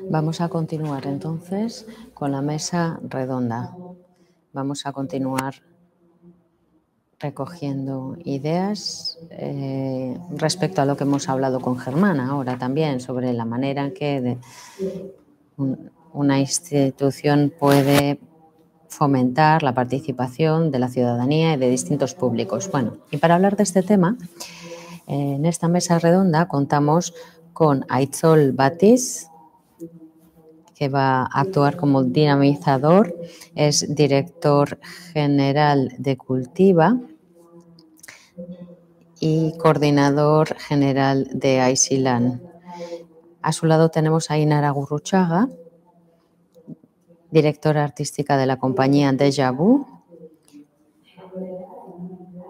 Vamos a continuar entonces con la mesa redonda. Vamos a continuar recogiendo ideas respecto a lo que hemos hablado con Germán ahora también, sobre la manera en que una institución puede fomentar la participación de la ciudadanía y de distintos públicos. Bueno, y para hablar de este tema, en esta mesa redonda contamos con Aitzol Batiz, que va a actuar como dinamizador, es director general de Cultiva y coordinador general de Aisilan. A su lado tenemos a Inara Gurruchaga, directora artística de la compañía Déjà Vu.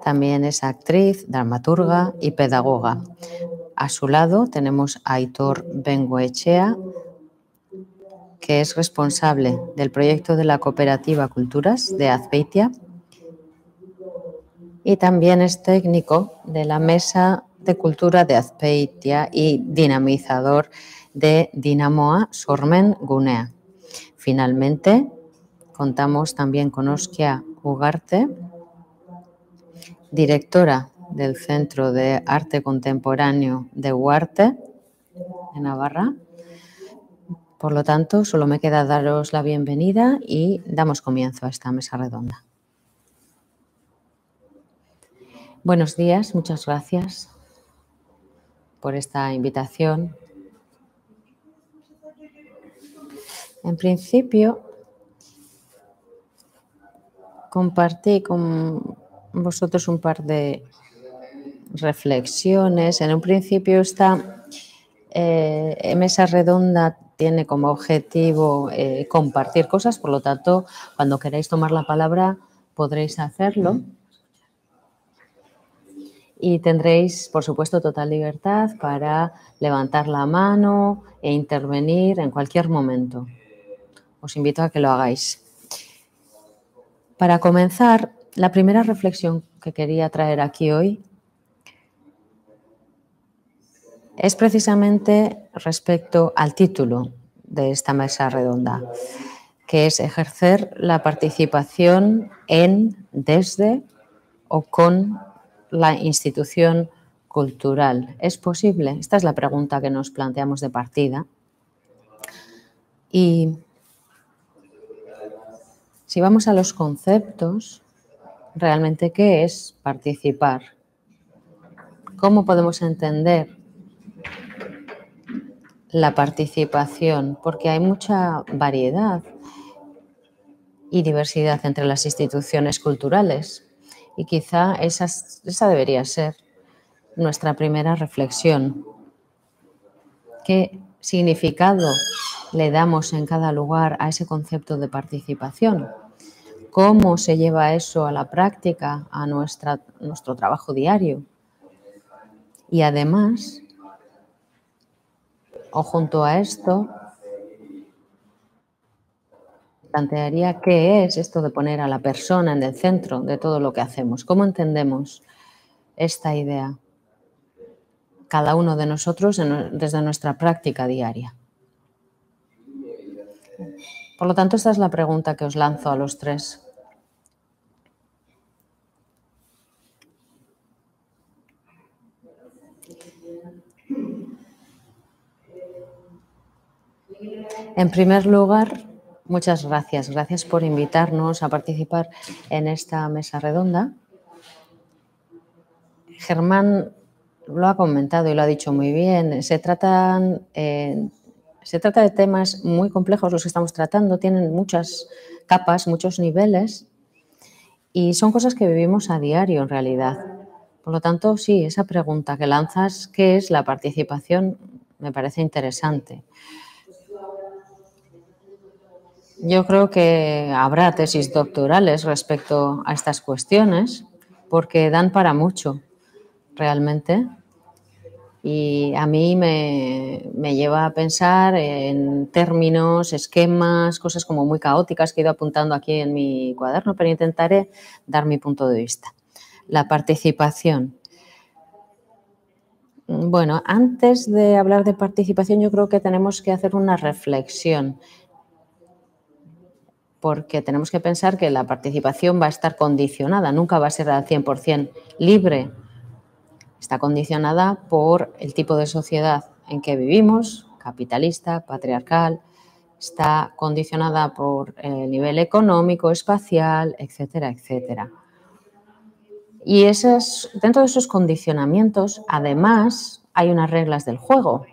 También es actriz, dramaturga y pedagoga. A su lado tenemos a Aitor Bengoechea, que es responsable del proyecto de la cooperativa Culturas de Azpeitia y también es técnico de la Mesa de Cultura de Azpeitia y dinamizador de Dinamoa Sormen Gunea. Finalmente, contamos también con Oskia Ugarte, directora del Centro de Arte Contemporáneo de Huarte, en Navarra. Por lo tanto, solo me queda daros la bienvenida y damos comienzo a esta mesa redonda. Buenos días, muchas gracias por esta invitación. En principio, compartí con vosotros un par de reflexiones. En un principio, esta mesa redonda tiene como objetivo compartir cosas, por lo tanto, cuando queráis tomar la palabra podréis hacerlo y tendréis, por supuesto, total libertad para levantar la mano e intervenir en cualquier momento. Os invito a que lo hagáis. Para comenzar, la primera reflexión que quería traer aquí hoy es precisamente respecto al título de esta mesa redonda, que es ejercer la participación en, desde o con la institución cultural. ¿Es posible? Esta es la pregunta que nos planteamos de partida. Y si vamos a los conceptos, realmente, ¿qué es participar? ¿Cómo podemos entender la participación? Porque hay mucha variedad y diversidad entre las instituciones culturales y quizá esa debería ser nuestra primera reflexión. ¿Qué significado le damos en cada lugar a ese concepto de participación? ¿Cómo se lleva eso a la práctica, a nuestro trabajo diario? Y además, o junto a esto, plantearía qué es esto de poner a la persona en el centro de todo lo que hacemos. ¿Cómo entendemos esta idea? Cada uno de nosotros desde nuestra práctica diaria. Por lo tanto, esta es la pregunta que os lanzo a los tres. En primer lugar, muchas gracias. Gracias por invitarnos a participar en esta mesa redonda. Germán lo ha comentado y lo ha dicho muy bien. Se trata de temas muy complejos los que estamos tratando. Tienen muchas capas, muchos niveles y son cosas que vivimos a diario en realidad. Por lo tanto, sí, esa pregunta que lanzas, ¿qué es la participación?, me parece interesante. Yo creo que habrá tesis doctorales respecto a estas cuestiones porque dan para mucho, realmente. Y a mí me lleva a pensar en términos, esquemas, cosas como muy caóticas que he ido apuntando aquí en mi cuaderno, pero intentaré dar mi punto de vista. La participación. Bueno, antes de hablar de participación, yo creo que tenemos que hacer una reflexión, porque tenemos que pensar que la participación va a estar condicionada, nunca va a ser al 100% libre. Está condicionada por el tipo de sociedad en que vivimos, capitalista, patriarcal, está condicionada por el nivel económico, espacial, etcétera, etcétera. Y dentro de esos condicionamientos, además, hay unas reglas del juego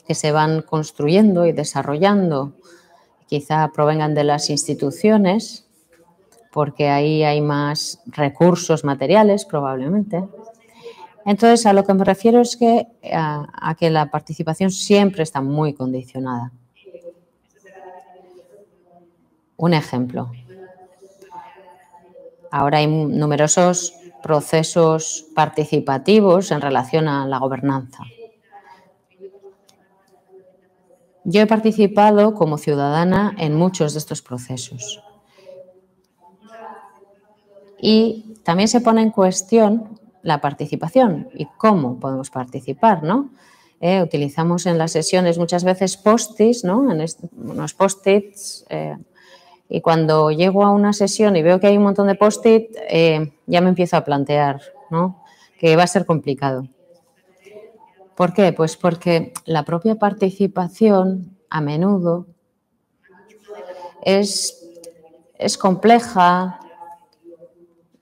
que se van construyendo y desarrollando. Quizá provengan de las instituciones, porque ahí hay más recursos materiales, probablemente. Entonces, a lo que me refiero es que a que la participación siempre está muy condicionada. Un ejemplo. Ahora hay numerosos procesos participativos en relación a la gobernanza. Yo he participado como ciudadana en muchos de estos procesos. Y también se pone en cuestión la participación y cómo podemos participar, ¿no? Utilizamos en las sesiones muchas veces post-its, ¿no? Unos post-its. Y cuando llego a una sesión y veo que hay un montón de post-it, ya me empiezo a plantear, ¿no?, que va a ser complicado. ¿Por qué? Pues porque la propia participación a menudo es compleja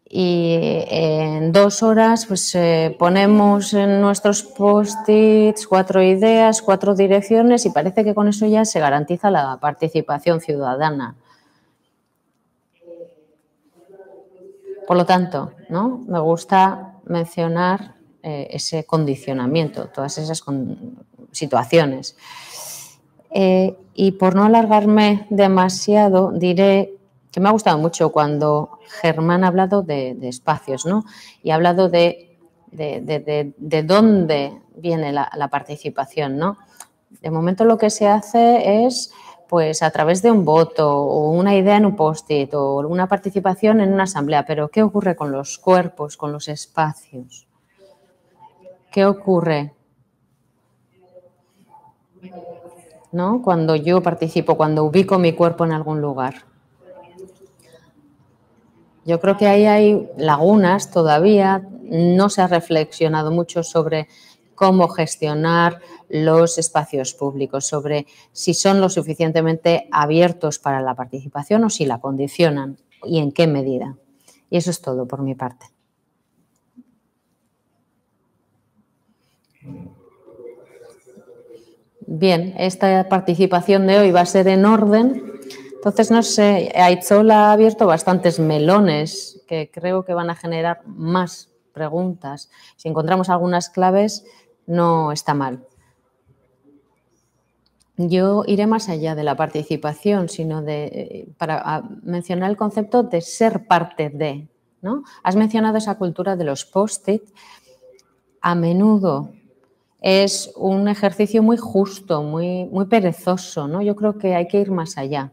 y en 2 horas pues ponemos en nuestros post-its 4 ideas, 4 direcciones y parece que con eso ya se garantiza la participación ciudadana. Por lo tanto, ¿no?, me gusta mencionar ese condicionamiento, todas esas situaciones. Y por no alargarme demasiado, diré que me ha gustado mucho cuando Germán ha hablado de espacios, ¿no?, y ha hablado de dónde viene la participación, ¿no? De momento lo que se hace es, pues, a través de un voto o una idea en un post-it o una participación en una asamblea. Pero ¿qué ocurre con los cuerpos, con los espacios? ¿Qué ocurre, ¿no?, cuando yo participo, cuando ubico mi cuerpo en algún lugar? Yo creo que ahí hay lagunas todavía, no se ha reflexionado mucho sobre cómo gestionar los espacios públicos, sobre si son lo suficientemente abiertos para la participación o si la condicionan y en qué medida. Y eso es todo por mi parte. Bien, esta participación de hoy va a ser en orden. Entonces, no sé, Aitzol ha abierto bastantes melones que creo que van a generar más preguntas. Si encontramos algunas claves, no está mal. Yo iré más allá de la participación, sino para mencionar el concepto de ser parte de, ¿no? Has mencionado esa cultura de los post-it. A menudo es un ejercicio muy justo, muy perezoso, ¿no? Yo creo que hay que ir más allá.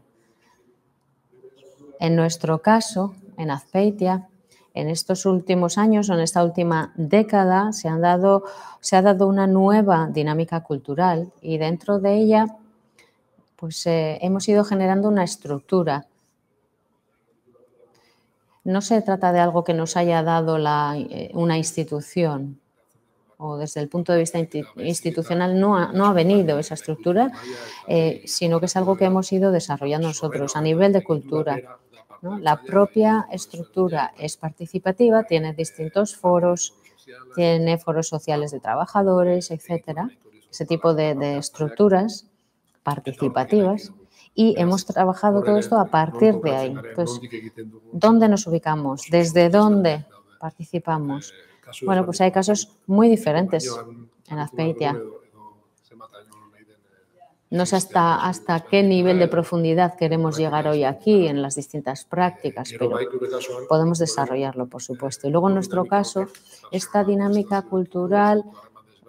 En nuestro caso, en Azpeitia, en estos últimos años o en esta última década se ha dado una nueva dinámica cultural y dentro de ella pues hemos ido generando una estructura. No se trata de algo que nos haya dado una institución, o desde el punto de vista institucional no ha venido esa estructura, sino que es algo que hemos ido desarrollando nosotros a nivel de cultura, ¿no? La propia estructura es participativa, tiene distintos foros, tiene foros sociales de trabajadores, etcétera, ese tipo de estructuras participativas, y hemos trabajado todo esto a partir de ahí. Entonces, ¿dónde nos ubicamos? ¿Desde dónde participamos? Bueno, pues hay casos muy diferentes en Azpeitia. No sé hasta qué nivel de profundidad queremos llegar hoy aquí en las distintas prácticas, pero podemos desarrollarlo, por supuesto. Y luego, en nuestro caso, esta dinámica cultural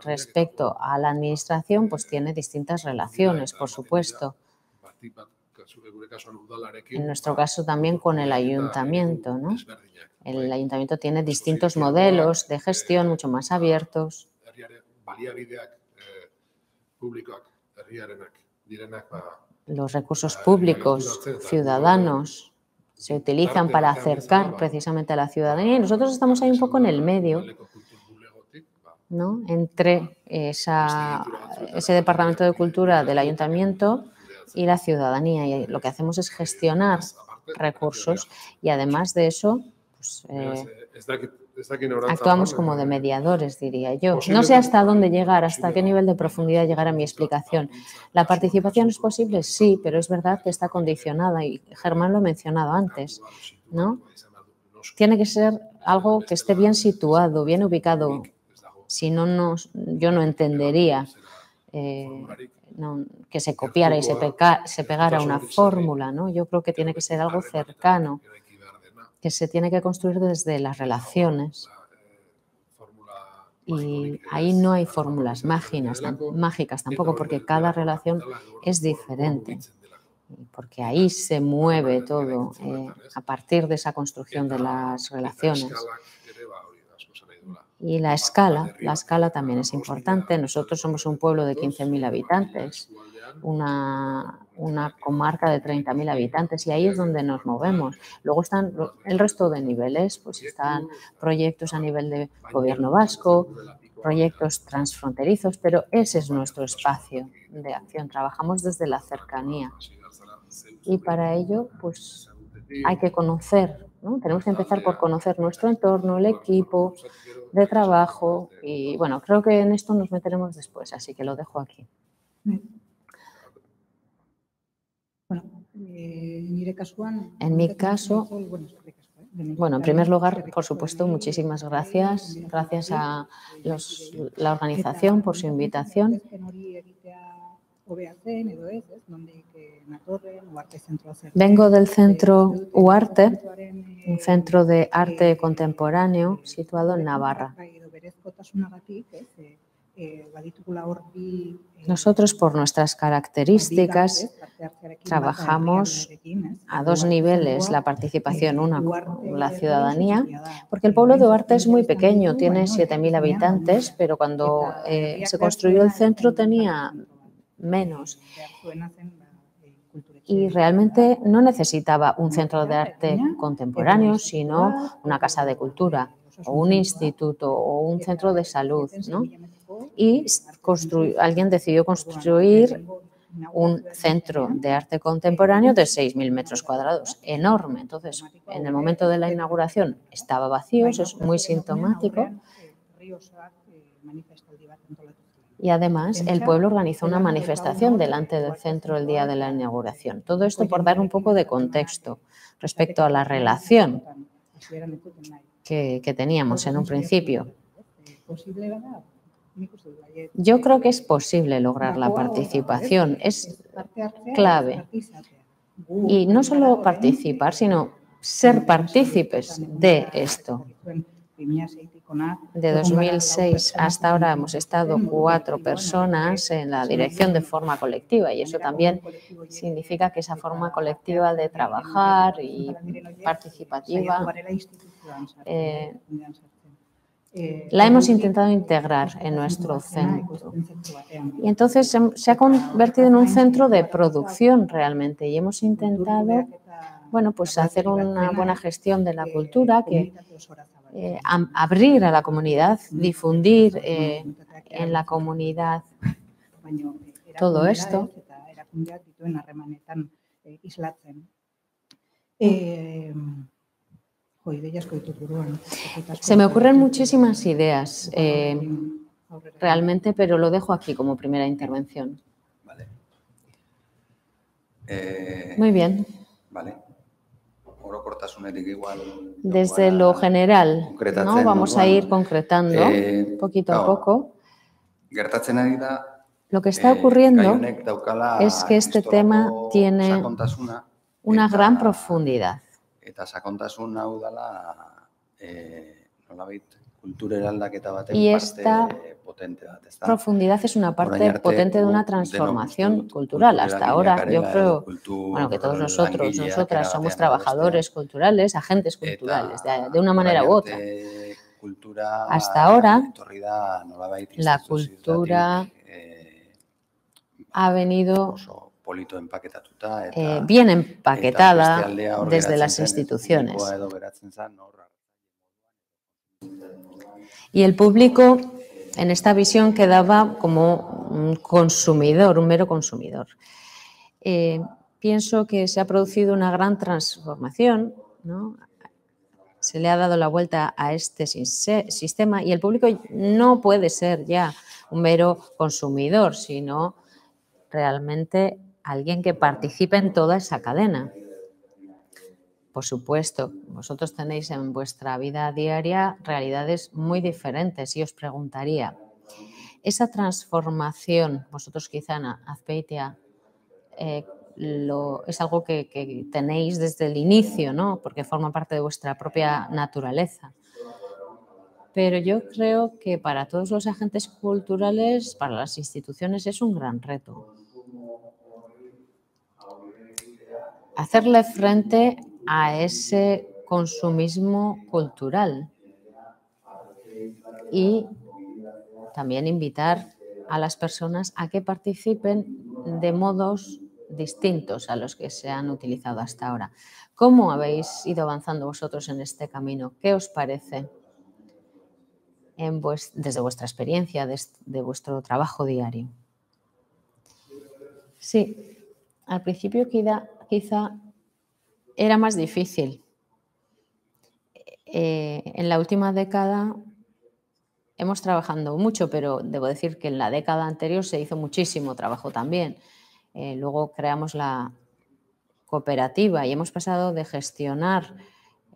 respecto a la administración pues tiene distintas relaciones, por supuesto. En nuestro caso también con el ayuntamiento, ¿no? El ayuntamiento tiene distintos modelos de gestión mucho más abiertos. Los recursos públicos ciudadanos se utilizan para acercar precisamente a la ciudadanía y nosotros estamos ahí un poco en el medio, ¿no? Entre ese departamento de cultura del ayuntamiento y la ciudadanía. Y lo que hacemos es gestionar recursos y además de eso, pues, actuamos como de mediadores, diría yo. No sé hasta dónde llegar, hasta qué nivel de profundidad llegar a mi explicación. ¿La participación es posible? Sí, pero es verdad que está condicionada y Germán lo ha mencionado antes, ¿no? Tiene que ser algo que esté bien situado, bien ubicado. Si no, yo no entendería que se copiara y se pegara una fórmula, ¿no? Yo creo que tiene que ser algo cercano, que se tiene que construir desde las relaciones. Y ahí no hay fórmulas mágicas tampoco, porque cada relación es diferente. Porque ahí se mueve todo a partir de esa construcción de las relaciones. Y la escala también es importante. Nosotros somos un pueblo de 15.000 habitantes, una comarca de 30.000 habitantes y ahí es donde nos movemos. Luego están el resto de niveles, pues están proyectos a nivel de gobierno vasco, proyectos transfronterizos, pero ese es nuestro espacio de acción. Trabajamos desde la cercanía y para ello pues hay que conocer, ¿no? Tenemos que empezar por conocer nuestro entorno, el equipo de trabajo y bueno, creo que en esto nos meteremos después, así que lo dejo aquí. En mi caso, bueno, en primer lugar, por supuesto, muchísimas gracias. Gracias a la organización por su invitación. Vengo del centro UARTE, un centro de arte contemporáneo situado en Navarra. Nosotros, por nuestras características, trabajamos a dos niveles la participación, una con la ciudadanía, porque el pueblo de Uarte es muy pequeño, tiene 7.000 habitantes, pero cuando se construyó el centro tenía menos. Y realmente no necesitaba un centro de arte contemporáneo, sino una casa de cultura o un instituto o un centro de salud, ¿no? Y alguien decidió construir un centro de arte contemporáneo de 6.000 metros cuadrados, enorme. Entonces, en el momento de la inauguración estaba vacío, eso es muy sintomático. Y además, el pueblo organizó una manifestación delante del centro el día de la inauguración. Todo esto por dar un poco de contexto respecto a la relación que teníamos en un principio. Yo creo que es posible lograr la participación, es clave. Y no solo participar, sino ser partícipes de esto. De 2006 hasta ahora hemos estado 4 personas en la dirección de forma colectiva y eso también significa que esa forma colectiva de trabajar y participativa la hemos intentado integrar en nuestro centro. Y entonces se ha convertido en un centro de producción realmente y hemos intentado, bueno, pues hacer una buena gestión de la cultura, abrir a la comunidad, difundir en la comunidad todo esto. Se me ocurren muchísimas ideas realmente, pero lo dejo aquí como primera intervención. Vale. Muy bien. Vale. Desde lo general, ¿no? Vamos a ir concretando poquito a poco. Lo que está ocurriendo es que este tema tiene una gran profundidad. Y esta profundidad es una parte potente de una transformación cultural. Hasta ahora yo creo, bueno, que todos nosotros, nosotras somos trabajadores culturales, agentes culturales, de una manera u otra. Hasta ahora la cultura ha venido bien empaquetada desde las instituciones. Y el público en esta visión quedaba como un consumidor, un mero consumidor. Pienso que se ha producido una gran transformación, ¿no? Se le ha dado la vuelta a este sistema y el público no puede ser ya un mero consumidor, sino realmente alguien que participe en toda esa cadena. Por supuesto, vosotros tenéis en vuestra vida diaria realidades muy diferentes y os preguntaría, esa transformación, vosotros quizá en Azpeitia, es algo que tenéis desde el inicio, ¿no? Porque forma parte de vuestra propia naturaleza. Pero yo creo que para todos los agentes culturales, para las instituciones, es un gran reto. Hacerle frente a ese consumismo cultural y también invitar a las personas a que participen de modos distintos a los que se han utilizado hasta ahora. ¿Cómo habéis ido avanzando vosotros en este camino? ¿Qué os parece desde vuestra experiencia, de vuestro trabajo diario? Sí, al principio quizá era más difícil. En la última década hemos trabajado mucho, pero debo decir que en la década anterior se hizo muchísimo trabajo también. Luego creamos la cooperativa y hemos pasado de gestionar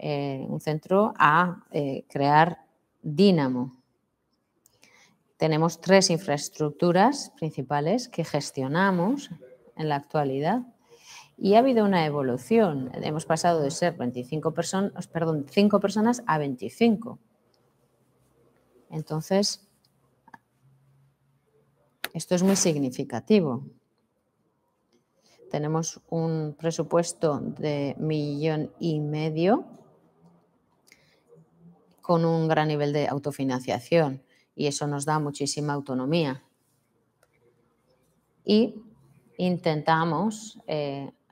un centro a crear Dínamo. Tenemos 3 infraestructuras principales que gestionamos en la actualidad y ha habido una evolución. Hemos pasado de ser 5 personas a 25. Entonces, esto es muy significativo. Tenemos un presupuesto de 1,5 millones con un gran nivel de autofinanciación y eso nos da muchísima autonomía. Y intentamos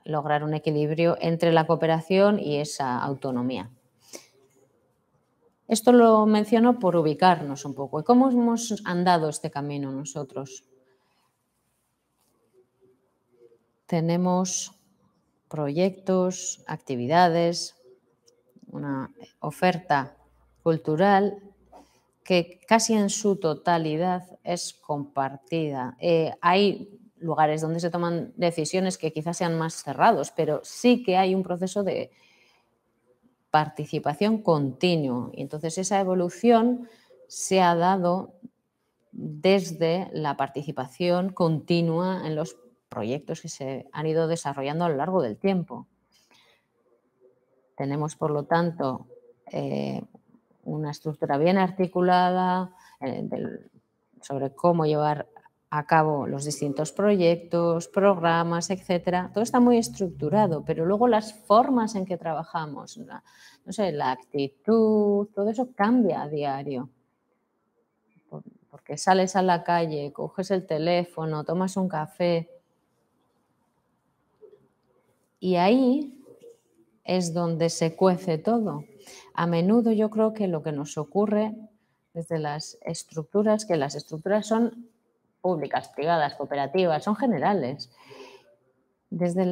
lograr un equilibrio entre la cooperación y esa autonomía. Esto lo menciono por ubicarnos un poco. ¿Y cómo hemos andado este camino nosotros? Tenemos proyectos, actividades, una oferta cultural que casi en su totalidad es compartida. Hay lugares donde se toman decisiones que quizás sean más cerrados, pero sí que hay un proceso de participación continuo. Y entonces esa evolución se ha dado desde la participación continua en los proyectos que se han ido desarrollando a lo largo del tiempo. Tenemos, por lo tanto, una estructura bien articulada sobre cómo llevar a cabo los distintos proyectos, programas, etcétera. Todo está muy estructurado, pero luego las formas en que trabajamos, la actitud, todo eso cambia a diario. Porque sales a la calle, coges el teléfono, tomas un café y ahí es donde se cuece todo. A menudo yo creo que lo que nos ocurre desde las estructuras, que las estructuras son públicas, privadas, cooperativas, son generales. Desde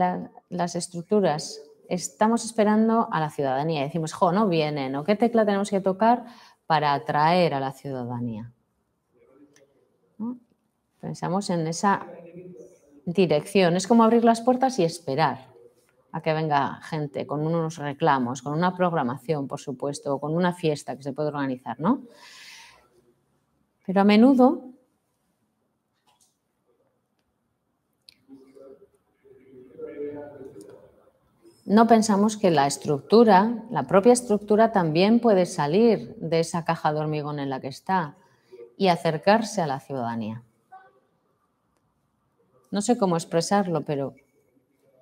las estructuras estamos esperando a la ciudadanía. Decimos, no vienen, ¿o qué tecla tenemos que tocar para atraer a la ciudadanía? ¿No? Pensamos en esa dirección. Es como abrir las puertas y esperar a que venga gente con unos reclamos, con una programación, por supuesto, con una fiesta que se puede organizar, ¿no? Pero a menudo no pensamos que la estructura, la propia estructura también puede salir de esa caja de hormigón en la que está y acercarse a la ciudadanía. No sé cómo expresarlo, pero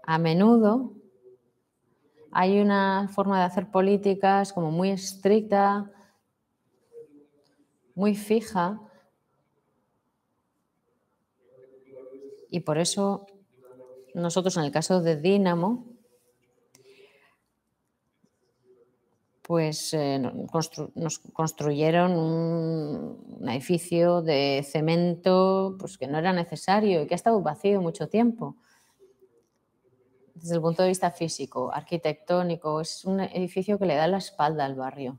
a menudo hay una forma de hacer políticas como muy estricta, muy fija, y por eso nosotros en el caso de Dínamo, pues nos construyeron un edificio de cemento pues, que no era necesario y que ha estado vacío mucho tiempo. Desde el punto de vista físico, arquitectónico, es un edificio que le da la espalda al barrio.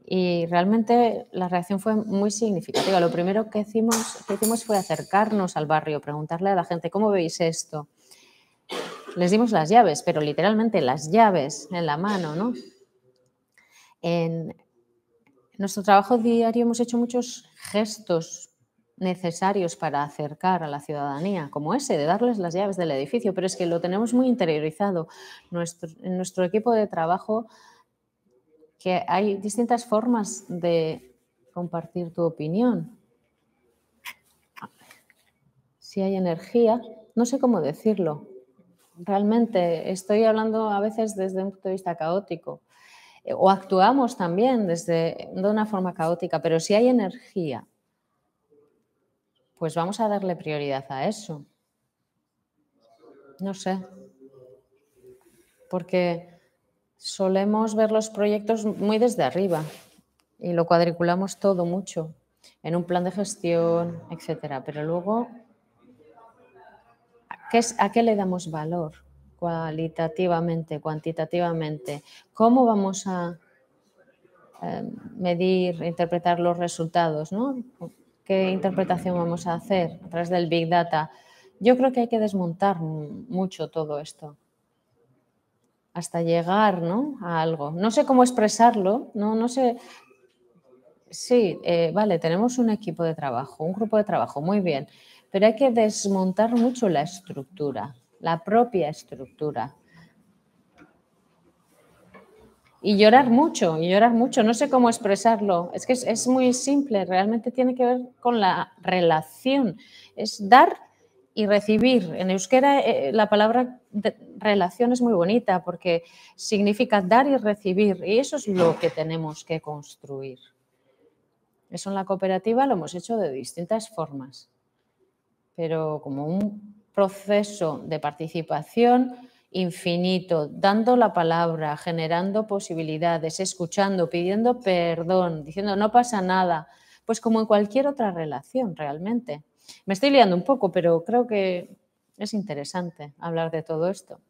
Y realmente la reacción fue muy significativa. Lo primero que hicimos fue acercarnos al barrio, preguntarle a la gente, ¿cómo veis esto? Les dimos las llaves, pero literalmente las llaves en la mano, ¿no? En nuestro trabajo diario hemos hecho muchos gestos necesarios para acercar a la ciudadanía, como ese de darles las llaves del edificio, pero es que lo tenemos muy interiorizado. En nuestro equipo de trabajo, que hay distintas formas de compartir tu opinión. Si hay energía, no sé cómo decirlo. Realmente estoy hablando a veces desde un punto de vista caótico. O actuamos también de una forma caótica, pero si hay energía, pues vamos a darle prioridad a eso. No sé, porque solemos ver los proyectos muy desde arriba y lo cuadriculamos todo mucho en un plan de gestión, etcétera. Pero luego, ¿a qué le damos valor cualitativamente, cuantitativamente? ¿Cómo vamos a medir, interpretar los resultados, ¿no? ¿Qué interpretación vamos a hacer a través del Big Data? Yo creo que hay que desmontar mucho todo esto hasta llegar, ¿no?, a algo. No sé cómo expresarlo, no sé. Sí, vale, tenemos un equipo de trabajo, un grupo de trabajo, muy bien, pero hay que desmontar mucho la estructura, la propia estructura. Y llorar mucho, no sé cómo expresarlo. Es que es muy simple, realmente tiene que ver con la relación. Es dar y recibir. En euskera la palabra relación es muy bonita porque significa dar y recibir y eso es lo que tenemos que construir. Eso en la cooperativa lo hemos hecho de distintas formas, pero como un proceso de participación infinito, dando la palabra, generando posibilidades, escuchando, pidiendo perdón, diciendo no pasa nada, pues como en cualquier otra relación realmente. Me estoy liando un poco, pero creo que es interesante hablar de todo esto.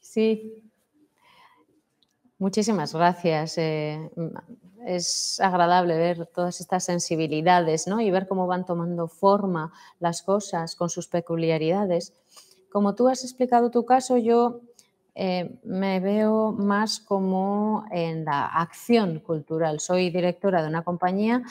Sí, muchísimas gracias. Es agradable ver todas estas sensibilidades, ¿no? Y ver cómo van tomando forma las cosas con sus peculiaridades. Como tú has explicado tu caso, yo me veo más como en la acción cultural. Soy directora de una compañía,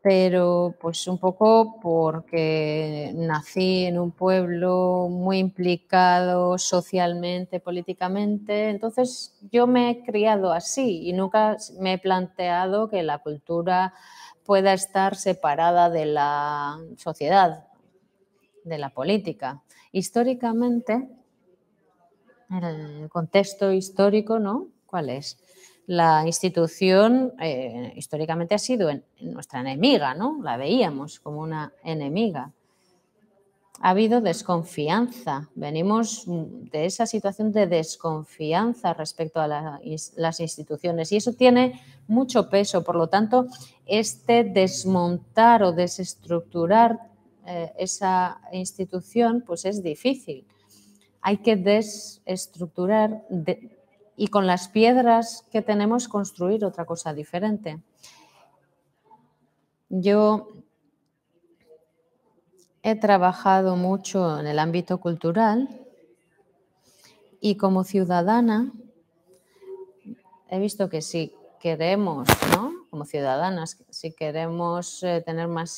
pero pues un poco porque nací en un pueblo muy implicado socialmente, políticamente, entonces yo me he criado así y nunca me he planteado que la cultura pueda estar separada de la sociedad, de la política. Históricamente, el contexto histórico, ¿no? ¿Cuál es? La institución históricamente ha sido nuestra enemiga, ¿no? La veíamos como una enemiga. Ha habido desconfianza, venimos de esa situación de desconfianza respecto a las instituciones y eso tiene mucho peso. Por lo tanto, desmontar o desestructurar esa institución pues es difícil. Hay que desestructurar y con las piedras que tenemos construir otra cosa diferente. Yo he trabajado mucho en el ámbito cultural y como ciudadana he visto que si queremos, ¿no?, como ciudadanas, si queremos tener más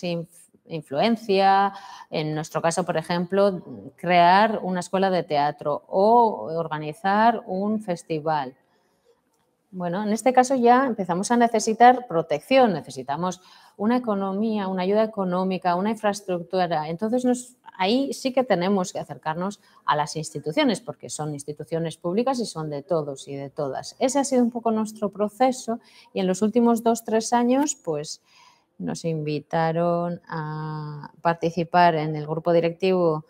influencia. En nuestro caso, por ejemplo, crear una escuela de teatro o organizar un festival. Bueno, en este caso ya empezamos a necesitar protección, necesitamos una economía, una ayuda económica, una infraestructura. Entonces, ahí sí que tenemos que acercarnos a las instituciones, porque son instituciones públicas y son de todos y de todas. Ese ha sido un poco nuestro proceso y en los últimos 2-3 años, pues nos invitaron a participar en el grupo directivo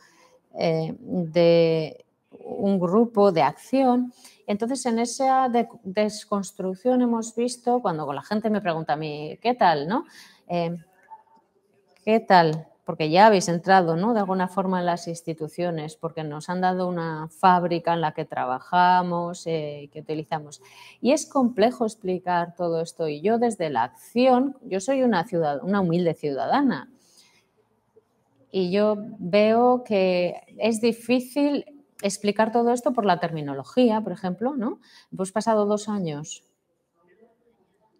de un grupo de acción. Entonces, en esa desconstrucción hemos visto, cuando la gente me pregunta a mí, ¿qué tal, no? ¿Qué tal? Porque ya habéis entrado, ¿no?, de alguna forma en las instituciones, porque nos han dado una fábrica en la que trabajamos, que utilizamos. Y es complejo explicar todo esto. Y yo desde la acción, yo soy una humilde ciudadana, y yo veo que es difícil explicar todo esto por la terminología, por ejemplo, ¿no? Hemos pasado 2 años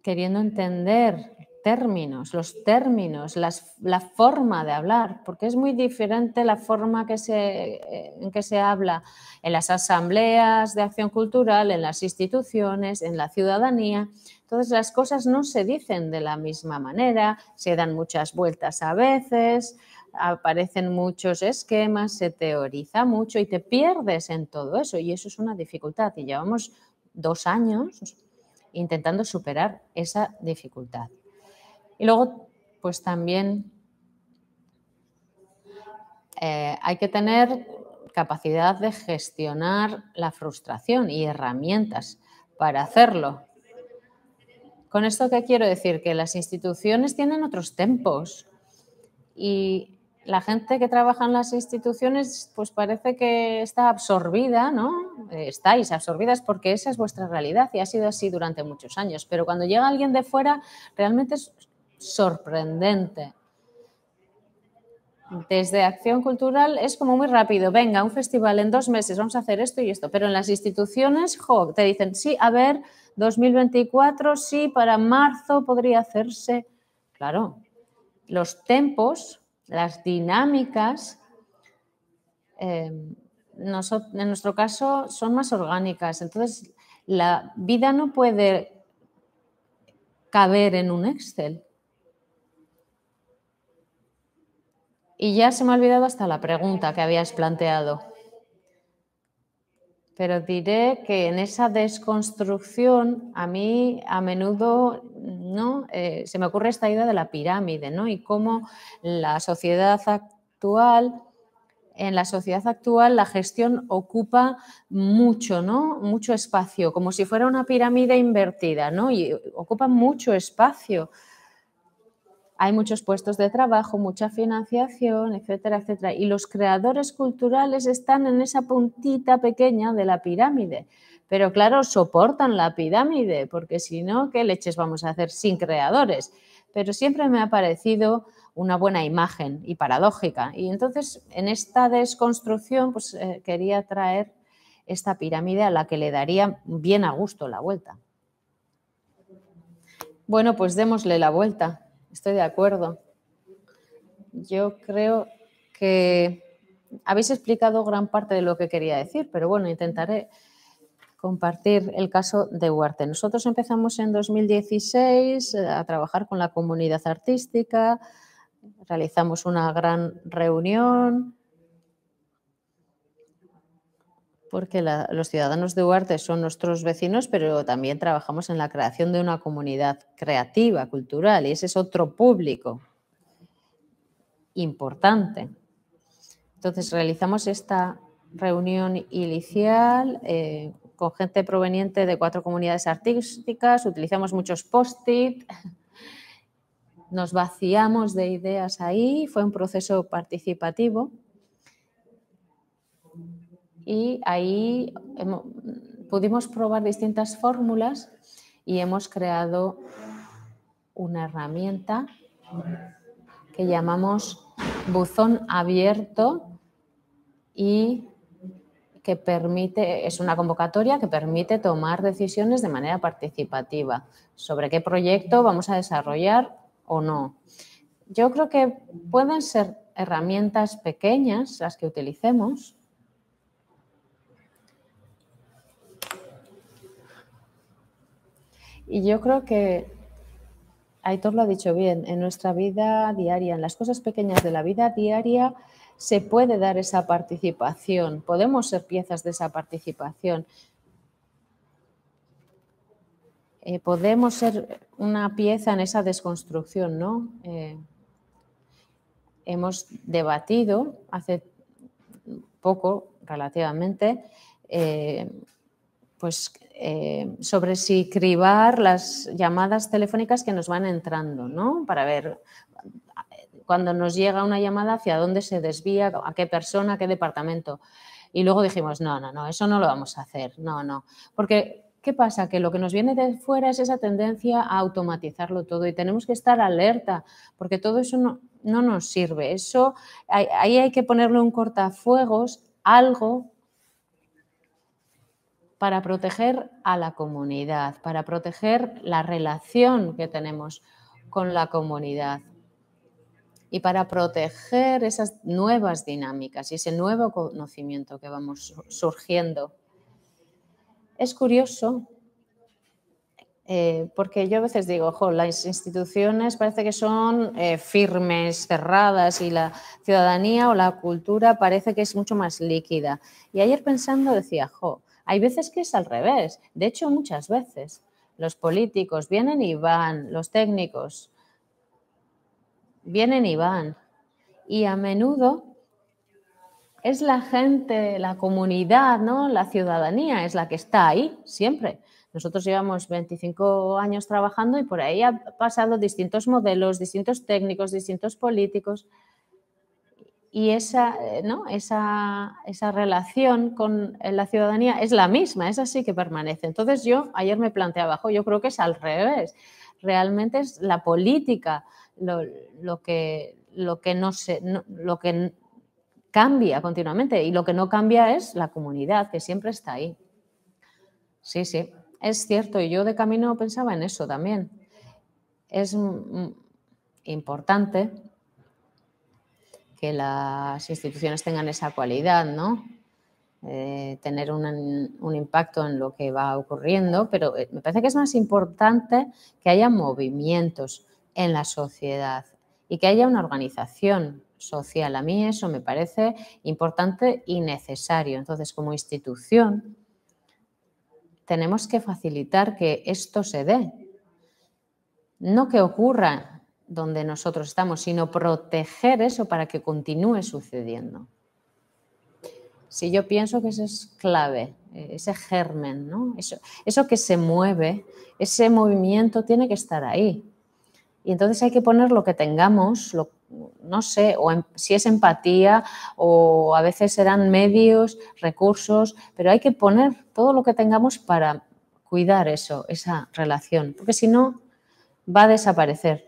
queriendo entender los términos, la forma de hablar, porque es muy diferente la forma en que se habla en las asambleas de acción cultural, en las instituciones, en la ciudadanía. Entonces, las cosas no se dicen de la misma manera, se dan muchas vueltas a veces, aparecen muchos esquemas, se teoriza mucho y te pierdes en todo eso, y eso es una dificultad. Y llevamos 2 años intentando superar esa dificultad. Y luego, pues también hay que tener capacidad de gestionar la frustración y herramientas para hacerlo. ¿Con esto qué quiero decir? Que las instituciones tienen otros tempos y la gente que trabaja en las instituciones pues parece que está absorbida, ¿no? Estáis absorbidas porque esa es vuestra realidad y ha sido así durante muchos años. Pero cuando llega alguien de fuera realmente es sorprendente. Desde Acción Cultural es como muy rápido. Venga, un festival en 2 meses, vamos a hacer esto y esto. Pero en las instituciones, te dicen, sí, a ver, 2024, sí, para marzo podría hacerse. Claro, los tempos, las dinámicas, en nuestro caso son más orgánicas. Entonces, la vida no puede caber en un Excel. Y ya se me ha olvidado hasta la pregunta que habías planteado. Pero diré que en esa desconstrucción a mí a menudo, ¿no?, se me ocurre esta idea de la pirámide, ¿no? Y cómo en la sociedad actual la gestión ocupa mucho, ¿no?, mucho espacio, como si fuera una pirámide invertida, ¿no? Y ocupa mucho espacio. Hay muchos puestos de trabajo, mucha financiación, etcétera, etcétera. Y los creadores culturales están en esa puntita pequeña de la pirámide. Pero claro, soportan la pirámide, porque si no, ¿qué leches vamos a hacer sin creadores? Pero siempre me ha parecido una buena imagen y paradójica. Y entonces, en esta desconstrucción, pues quería traer esta pirámide a la que le daría bien a gusto la vuelta. Bueno, pues démosle la vuelta. Estoy de acuerdo. Yo creo que habéis explicado gran parte de lo que quería decir, pero bueno, intentaré compartir el caso de Huarte. Nosotros empezamos en 2016 a trabajar con la comunidad artística, realizamos una gran reunión, porque los ciudadanos de Huarte son nuestros vecinos, pero también trabajamos en la creación de una comunidad creativa, cultural, y ese es otro público importante. Entonces, realizamos esta reunión inicial con gente proveniente de 4 comunidades artísticas, utilizamos muchos post-it, nos vaciamos de ideas ahí, fue un proceso participativo y ahí pudimos probar distintas fórmulas y hemos creado una herramienta que llamamos buzón abierto y que es una convocatoria que permite tomar decisiones de manera participativa sobre qué proyecto vamos a desarrollar o no. yo creo que pueden ser herramientas pequeñas las que utilicemos. Y yo creo que Aitor lo ha dicho bien, en nuestra vida diaria, en las cosas pequeñas de la vida diaria, se puede dar esa participación, podemos ser piezas de esa participación. Podemos ser una pieza en esa desconstrucción, ¿no? Hemos debatido hace poco, relativamente, sobre si cribar las llamadas telefónicas que nos van entrando, ¿no? Para ver cuando nos llega una llamada hacia dónde se desvía, a qué persona, a qué departamento. Y luego dijimos, no, eso no lo vamos a hacer, no. Porque, ¿qué pasa? Que lo que nos viene de fuera es esa tendencia a automatizarlo todo y tenemos que estar alerta porque todo eso no nos sirve. Eso, ahí hay que ponerle un cortafuegos, algo para proteger a la comunidad, para proteger la relación que tenemos con la comunidad y para proteger esas nuevas dinámicas y ese nuevo conocimiento que vamos surgiendo. Es curioso porque yo a veces digo, las instituciones parece que son firmes, cerradas y la ciudadanía o la cultura parece que es mucho más líquida. Y ayer pensando decía, hay veces que es al revés. De hecho, muchas veces los políticos vienen y van, los técnicos vienen y van. Y a menudo es la gente, la comunidad, ¿no? La ciudadanía es la que está ahí siempre. Nosotros llevamos 25 años trabajando y por ahí han pasado distintos modelos, distintos técnicos, distintos políticos. Y esa relación con la ciudadanía es la misma, es así que permanece. Entonces yo ayer me planteaba, yo creo que es al revés. Realmente es la política lo que cambia continuamente y lo que no cambia es la comunidad, que siempre está ahí. Sí, es cierto. Y yo de camino pensaba en eso también. Es importante que las instituciones tengan esa cualidad, ¿no? Tener un impacto en lo que va ocurriendo, pero me parece que es más importante que haya movimientos en la sociedad y que haya una organización social. A mí eso me parece importante y necesario. Entonces, como institución, tenemos que facilitar que esto se dé. No que ocurra donde nosotros estamos, sino proteger eso para que continúe sucediendo. Sí, yo pienso que eso es clave, ese germen, ¿no? Eso que se mueve, ese movimiento tiene que estar ahí. Y entonces hay que poner lo que tengamos, no sé, si es empatía o a veces serán medios, recursos, pero hay que poner todo lo que tengamos para cuidar esa relación, porque si no va a desaparecer.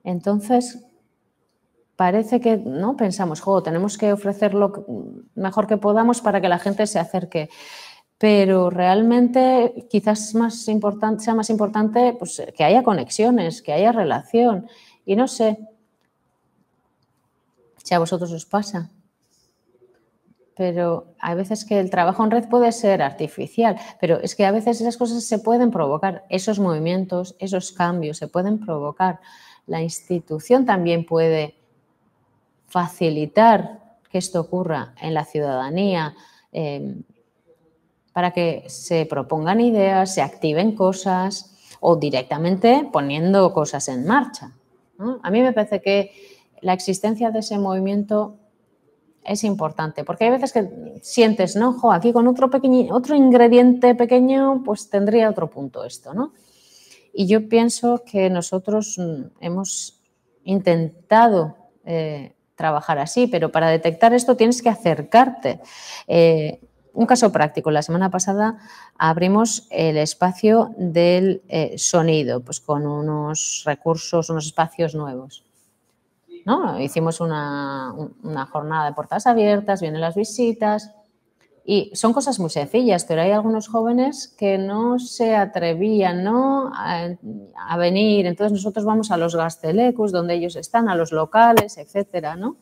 Entonces, parece que no pensamos, tenemos que ofrecer lo mejor que podamos para que la gente se acerque, pero realmente quizás sea más importante pues, que haya conexiones, que haya relación. Y no sé si a vosotros os pasa, pero hay veces que el trabajo en red puede ser artificial, pero es que a veces esas cosas se pueden provocar, esos movimientos, esos cambios se pueden provocar. La institución también puede facilitar que esto ocurra en la ciudadanía para que se propongan ideas, se activen cosas o directamente poniendo cosas en marcha, ¿no? A mí me parece que la existencia de ese movimiento es importante porque hay veces que sientes, ¿no? Aquí con otro ingrediente pequeño pues tendría otro punto esto, ¿no? Y yo pienso que nosotros hemos intentado trabajar así, pero para detectar esto tienes que acercarte. Un caso práctico, la semana pasada abrimos el espacio del sonido, pues con unos recursos, unos espacios nuevos, ¿no? Hicimos una jornada de puertas abiertas, vienen las visitas Y son cosas muy sencillas, pero hay algunos jóvenes que no se atrevían, ¿no?, a venir. Entonces nosotros vamos a los gastelecus donde ellos están, a los locales, etcétera, ¿no?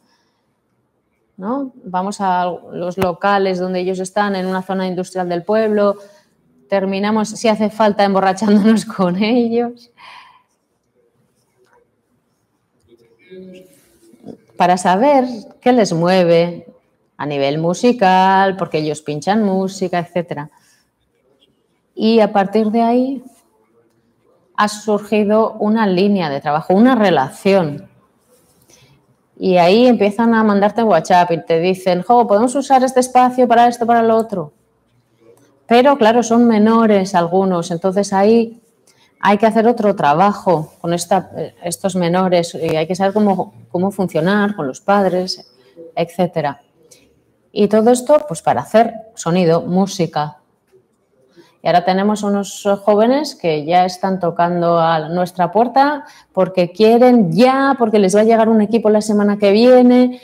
Vamos a los locales donde ellos están, en una zona industrial del pueblo, terminamos, si hace falta, emborrachándonos con ellos. Para saber qué les mueve a nivel musical, porque ellos pinchan música, etcétera. Y a partir de ahí ha surgido una línea de trabajo, una relación. Y ahí empiezan a mandarte WhatsApp y te dicen, jo, podemos usar este espacio para esto, para lo otro. Pero, claro, son menores algunos, entonces ahí hay que hacer otro trabajo con estos menores y hay que saber cómo funcionar con los padres, etcétera. Y todo esto, pues para hacer sonido, música. Y ahora tenemos unos jóvenes que ya están tocando a nuestra puerta porque quieren ya, porque les va a llegar un equipo la semana que viene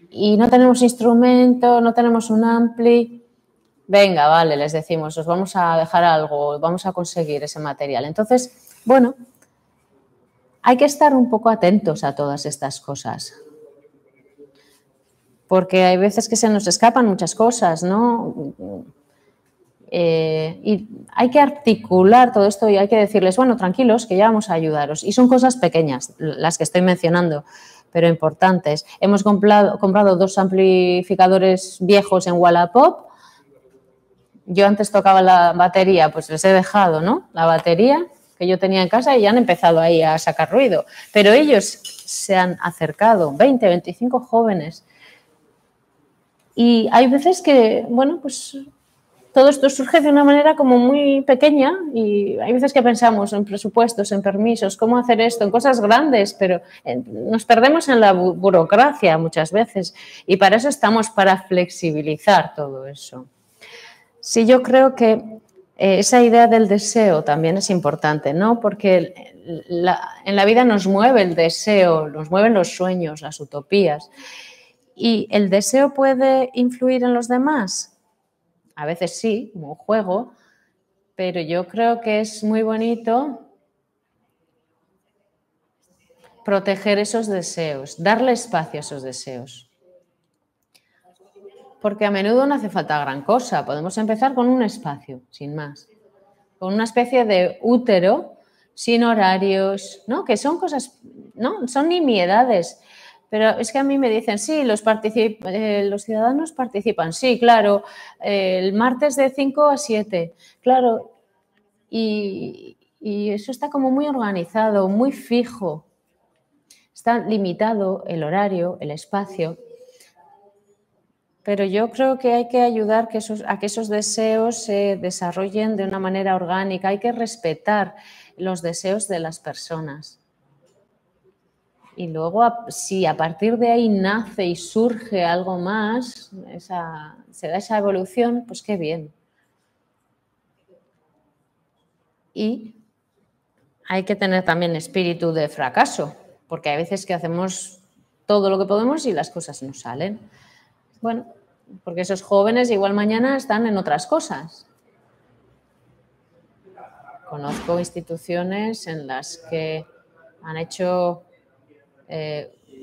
y no tenemos instrumento, no tenemos un ampli. Venga, vale, les decimos, os vamos a dejar algo, vamos a conseguir ese material. Entonces, bueno, hay que estar un poco atentos a todas estas cosas. Porque hay veces que se nos escapan muchas cosas, ¿no? Y hay que articular todo esto y hay que decirles, bueno, tranquilos, que ya vamos a ayudaros. Y son cosas pequeñas, las que estoy mencionando, pero importantes. Hemos comprado 2 amplificadores viejos en Wallapop. Yo antes tocaba la batería, pues les he dejado, ¿no?, la batería que yo tenía en casa y ya han empezado ahí a sacar ruido. Pero ellos se han acercado, 20, 25 jóvenes. Y hay veces que, bueno, pues todo esto surge de una manera como muy pequeña y hay veces que pensamos en presupuestos, en permisos, cómo hacer esto, en cosas grandes, pero nos perdemos en la burocracia muchas veces y para eso estamos, para flexibilizar todo eso. Sí, yo creo que esa idea del deseo también es importante, ¿no? Porque en la vida nos mueve el deseo, nos mueven los sueños, las utopías. ¿Y el deseo puede influir en los demás? A veces sí, como un juego, pero yo creo que es muy bonito proteger esos deseos, darle espacio a esos deseos. Porque a menudo no hace falta gran cosa, podemos empezar con un espacio, sin más, con una especie de útero, sin horarios, ¿no? Que son cosas, ¿no? Son nimiedades. Pero es que a mí me dicen, sí, los ciudadanos participan, sí, claro, el martes de 5 a 7, claro, y eso está como muy organizado, muy fijo, está limitado el horario, el espacio, pero yo creo que hay que ayudar a que esos deseos se desarrollen de una manera orgánica, hay que respetar los deseos de las personas. Y luego, si a partir de ahí nace y surge algo más, se da esa evolución, pues qué bien. Y hay que tener también espíritu de fracaso, porque hay veces que hacemos todo lo que podemos y las cosas no salen. Bueno, porque esos jóvenes igual mañana están en otras cosas. Conozco instituciones en las que han hecho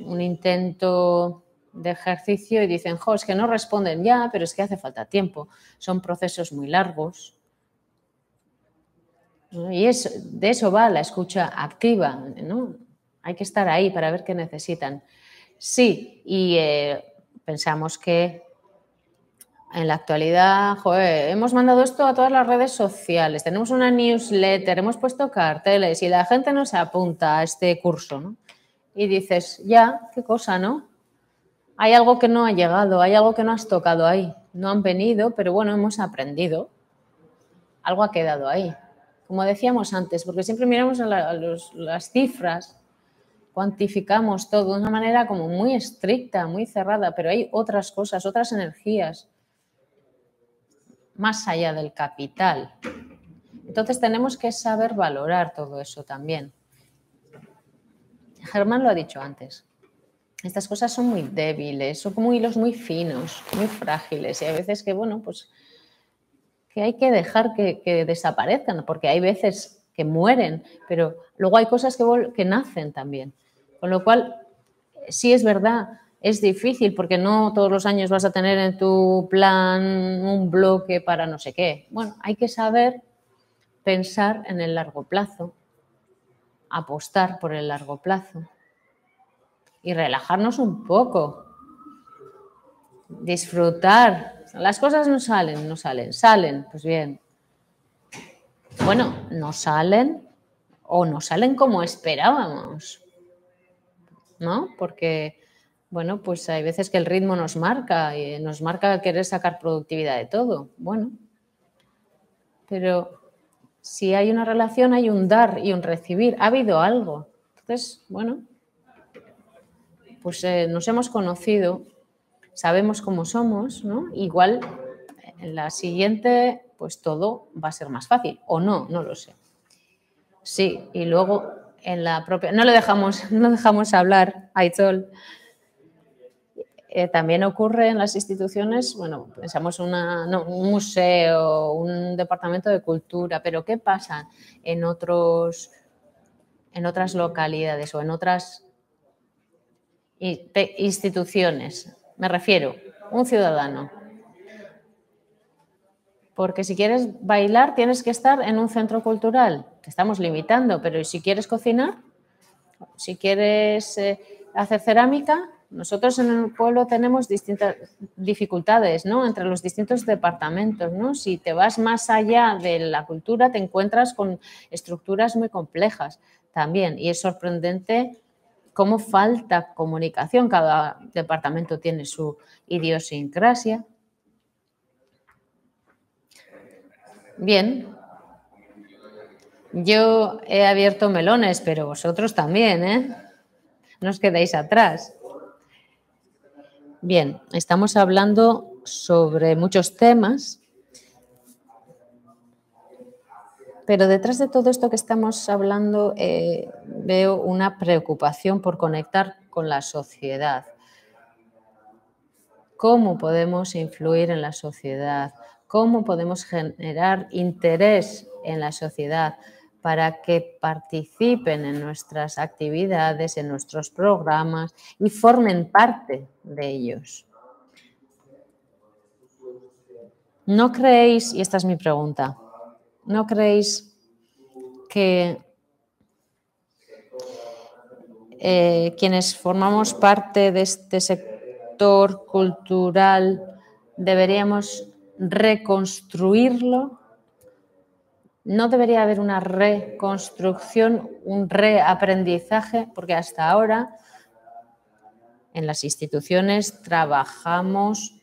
un intento de ejercicio y dicen, jo, es que no responden ya, pero es que hace falta tiempo. Son procesos muy largos. Y de eso va la escucha activa, ¿no? Hay que estar ahí para ver qué necesitan. Sí, y pensamos que en la actualidad, joder, hemos mandado esto a todas las redes sociales, tenemos una newsletter, hemos puesto carteles y la gente no se apunta a este curso, ¿no? Y dices, ya, qué cosa, ¿no? Hay algo que no ha llegado, hay algo que no has tocado ahí. No han venido, pero bueno, hemos aprendido. Algo ha quedado ahí. Como decíamos antes, porque siempre miramos las cifras, cuantificamos todo de una manera como muy estricta, muy cerrada, pero hay otras cosas, otras energías, más allá del capital. Entonces tenemos que saber valorar todo eso también. Germán lo ha dicho antes. Estas cosas son muy débiles, son como hilos muy finos, muy frágiles y hay veces que, bueno, pues que hay que dejar que desaparezcan, porque hay veces que mueren, pero luego hay cosas que nacen también. Con lo cual, sí es verdad, es difícil porque no todos los años vas a tener en tu plan un bloque para no sé qué. Bueno, hay que saber pensar en el largo plazo, apostar por el largo plazo y relajarnos un poco, disfrutar. Las cosas no salen, pues bien. Bueno, no salen o no salen como esperábamos, ¿no? Porque, bueno, pues hay veces que el ritmo nos marca y nos marca querer sacar productividad de todo. Bueno, pero si hay una relación hay un dar y un recibir, ha habido algo. Entonces, bueno, pues nos hemos conocido, sabemos cómo somos, ¿no? Igual en la siguiente, pues todo va a ser más fácil, o no, no lo sé. Sí, y luego en la propia... No dejamos hablar, Aitzol. También ocurre en las instituciones, bueno, pensamos un museo, un departamento de cultura, pero ¿qué pasa en otras localidades o en otras instituciones? Me refiero, un ciudadano. Porque si quieres bailar tienes que estar en un centro cultural. Te estamos limitando, pero si quieres cocinar, si quieres hacer cerámica, nosotros en el pueblo tenemos distintas dificultades, ¿no? Entre los distintos departamentos, ¿no? Si te vas más allá de la cultura, te encuentras con estructuras muy complejas también. Y es sorprendente cómo falta comunicación. Cada departamento tiene su idiosincrasia. Bien. Yo he abierto melones, pero vosotros también, ¿eh? No os quedéis atrás. Bien, estamos hablando sobre muchos temas, pero detrás de todo esto que estamos hablando veo una preocupación por conectar con la sociedad. ¿Cómo podemos influir en la sociedad? ¿Cómo podemos generar interés en la sociedad para que participen en nuestras actividades, en nuestros programas y formen parte de ellos? ¿No creéis, y esta es mi pregunta, no creéis que quienes formamos parte de este sector cultural deberíamos reconstruirlo? ¿No debería haber una reconstrucción, un reaprendizaje? Porque hasta ahora en las instituciones trabajamos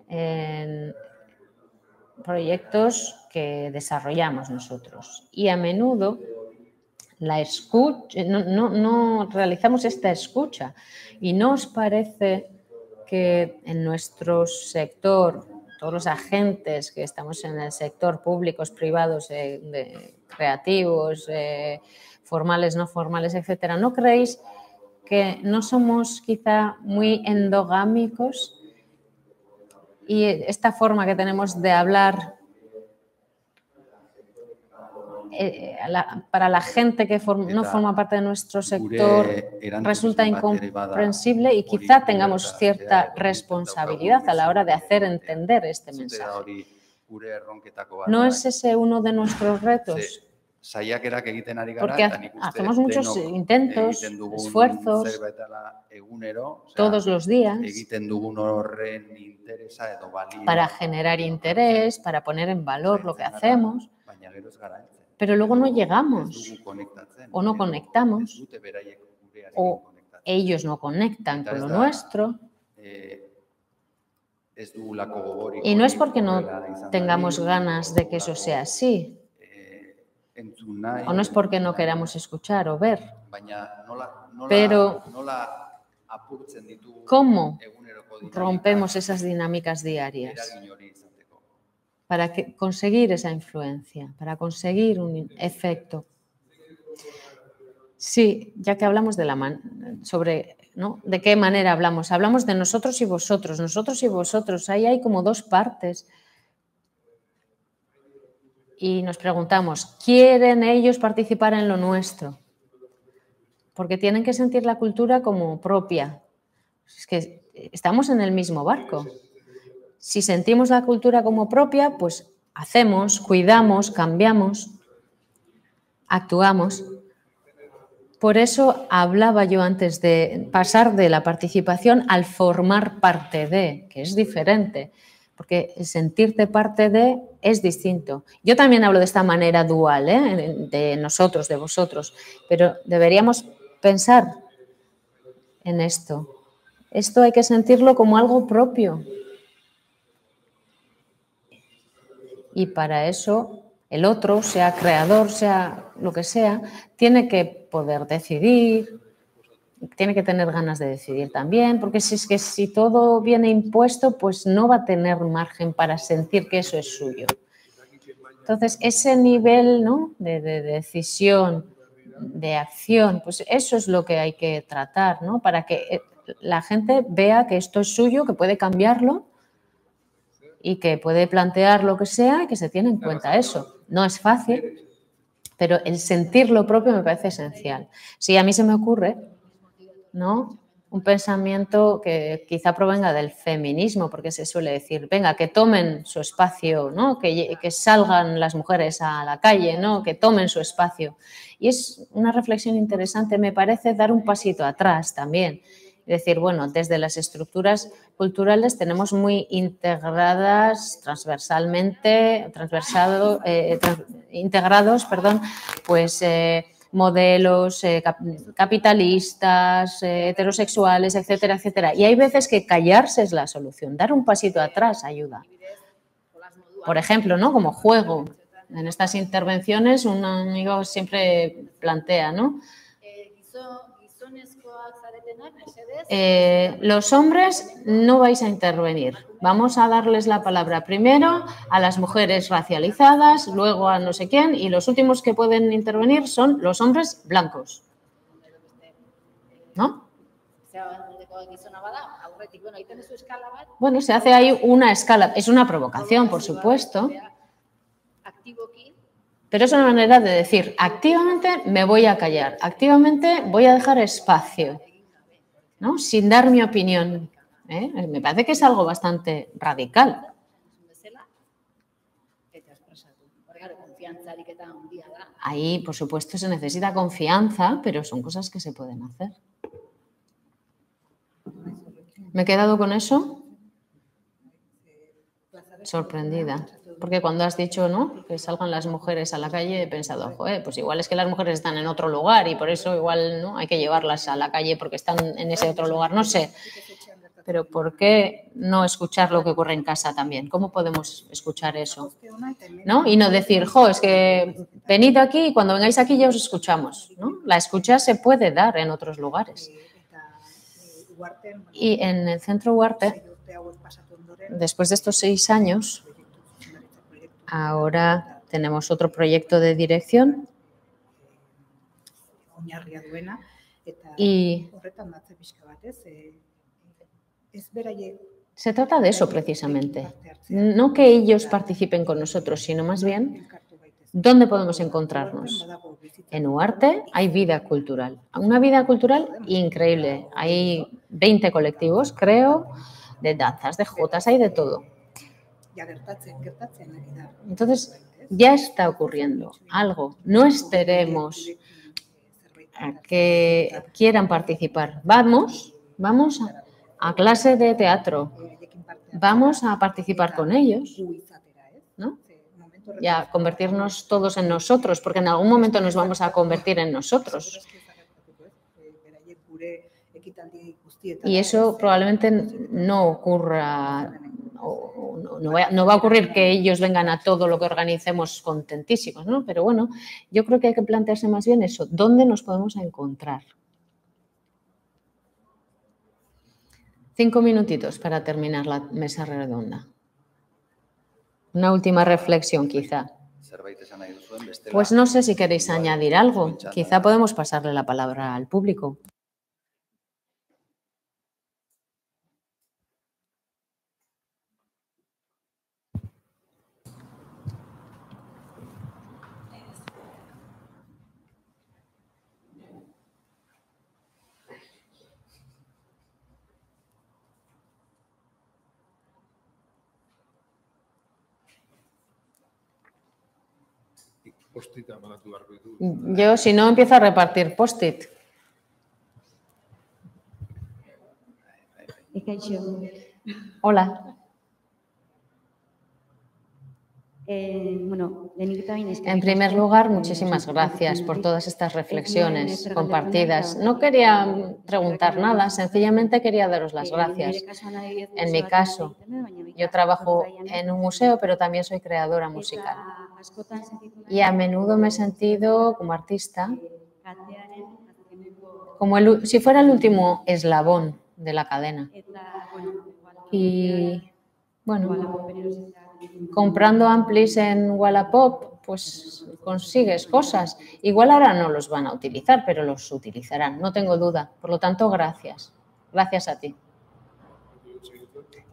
en proyectos que desarrollamos nosotros y a menudo la escucha, no realizamos esta escucha. ¿Y no os parece que en nuestro sector, todos los agentes que estamos en el sector, públicos, privados, creativos, formales, no formales, etcétera, ¿no creéis que no somos quizá muy endogámicos? Y esta forma que tenemos de hablar para la gente que no forma parte de nuestro sector resulta incomprensible y quizá tengamos cierta responsabilidad a la hora de hacer entender este mensaje. ¿No es ese uno de nuestros retos? Porque hacemos muchos intentos, esfuerzos, todos los días, para generar interés, para poner en valor lo que hacemos, pero luego no llegamos, o no conectamos, o ellos no conectan con lo nuestro. Y no es porque no tengamos ganas de que eso sea así, o no es porque no queramos escuchar o ver, pero ¿cómo rompemos esas dinámicas diarias para conseguir esa influencia, para conseguir un efecto? Sí, ya que hablamos de sobre, ¿no? ¿De qué manera hablamos? Hablamos de nosotros y vosotros. Ahí hay como dos partes. Y nos preguntamos, ¿quieren ellos participar en lo nuestro? Porque tienen que sentir la cultura como propia. Es que estamos en el mismo barco. Si sentimos la cultura como propia, pues hacemos, cuidamos, cambiamos, actuamos. Por eso hablaba yo antes de pasar de la participación al formar parte de, que es diferente, porque el sentirte parte de es distinto. Yo también hablo de esta manera dual, de nosotros, de vosotros, pero deberíamos pensar en esto. Esto hay que sentirlo como algo propio. Y para eso el otro, sea creador, sea lo que sea, tiene que poder decidir, tiene que tener ganas de decidir también, porque si todo viene impuesto, pues no va a tener margen para sentir que eso es suyo. Entonces, ese nivel, ¿no?, de decisión, de acción, pues eso es lo que hay que tratar, ¿no?, para que la gente vea que esto es suyo, que puede cambiarlo y que puede plantear lo que sea y que se tiene en cuenta eso. No es fácil, pero el sentir lo propio me parece esencial. Si a mí se me ocurre, ¿no?, un pensamiento que quizá provenga del feminismo, porque se suele decir, venga, que tomen su espacio, ¿no?, que salgan las mujeres a la calle, ¿no?, que tomen su espacio. Y es una reflexión interesante, me parece, dar un pasito atrás también. Es decir, bueno, desde las estructuras culturales tenemos muy integradas transversalmente, integrados, pues modelos capitalistas, heterosexuales, etcétera, etcétera. Y hay veces que callarse es la solución, dar un pasito atrás ayuda. Por ejemplo, ¿no?, como juego. En estas intervenciones un amigo siempre plantea, ¿no?, los hombres no vais a intervenir. Vamos a darles la palabra primero a las mujeres racializadas, luego a no sé quién, y los últimos que pueden intervenir son los hombres blancos. ¿No? Bueno, se hace ahí una escala. Es una provocación, por supuesto. Pero es una manera de decir, activamente me voy a callar, activamente voy a dejar espacio, ¿no?, sin dar mi opinión. Me parece que es algo bastante radical. Ahí, por supuesto, se necesita confianza, pero son cosas que se pueden hacer. ¿Me he quedado con eso? Sorprendida. Porque cuando has dicho, ¿no?, que salgan las mujeres a la calle, he pensado, joder, pues igual es que las mujeres están en otro lugar y por eso igual, ¿no?, hay que llevarlas a la calle porque están en ese otro lugar. No sé. Pero ¿por qué no escuchar lo que ocurre en casa también? ¿Cómo podemos escuchar eso? ¿No? Y no decir, es que venid aquí y cuando vengáis aquí ya os escuchamos, ¿no? La escucha se puede dar en otros lugares. Y en el Centro Ugarte, después de estos 6 años, ahora tenemos otro proyecto de dirección y se trata de eso precisamente. No que ellos participen con nosotros, sino más bien, ¿dónde podemos encontrarnos? En Ugarte hay vida cultural, una vida cultural increíble. Hay 20 colectivos, creo, de danzas, de jotas, hay de todo. Entonces, ya está ocurriendo algo. No esperemos a que quieran participar. Vamos a clase de teatro, vamos a participar con ellos, ¿no?, y a convertirnos todos en nosotros, porque en algún momento nos vamos a convertir en nosotros. Y eso probablemente no ocurra, no va a ocurrir que ellos vengan a todo lo que organicemos contentísimos, ¿no? Pero bueno, yo creo que hay que plantearse más bien eso, ¿dónde nos podemos encontrar? 5 minutitos para terminar la mesa redonda. Una última reflexión, quizá. Pues no sé si queréis añadir algo. Quizá podemos pasarle la palabra al público. Yo, si no, empiezo a repartir post-it. Hola. En primer lugar, muchísimas gracias por todas estas reflexiones compartidas. No quería preguntar nada, sencillamente quería daros las gracias. En mi caso, yo trabajo en un museo, pero también soy creadora musical. Y a menudo me he sentido como artista, como si fuera el último eslabón de la cadena. Y bueno, comprando amplis en Wallapop, pues consigues cosas. Igual ahora no los van a utilizar, pero los utilizarán, no tengo duda. Por lo tanto, gracias. Gracias a ti.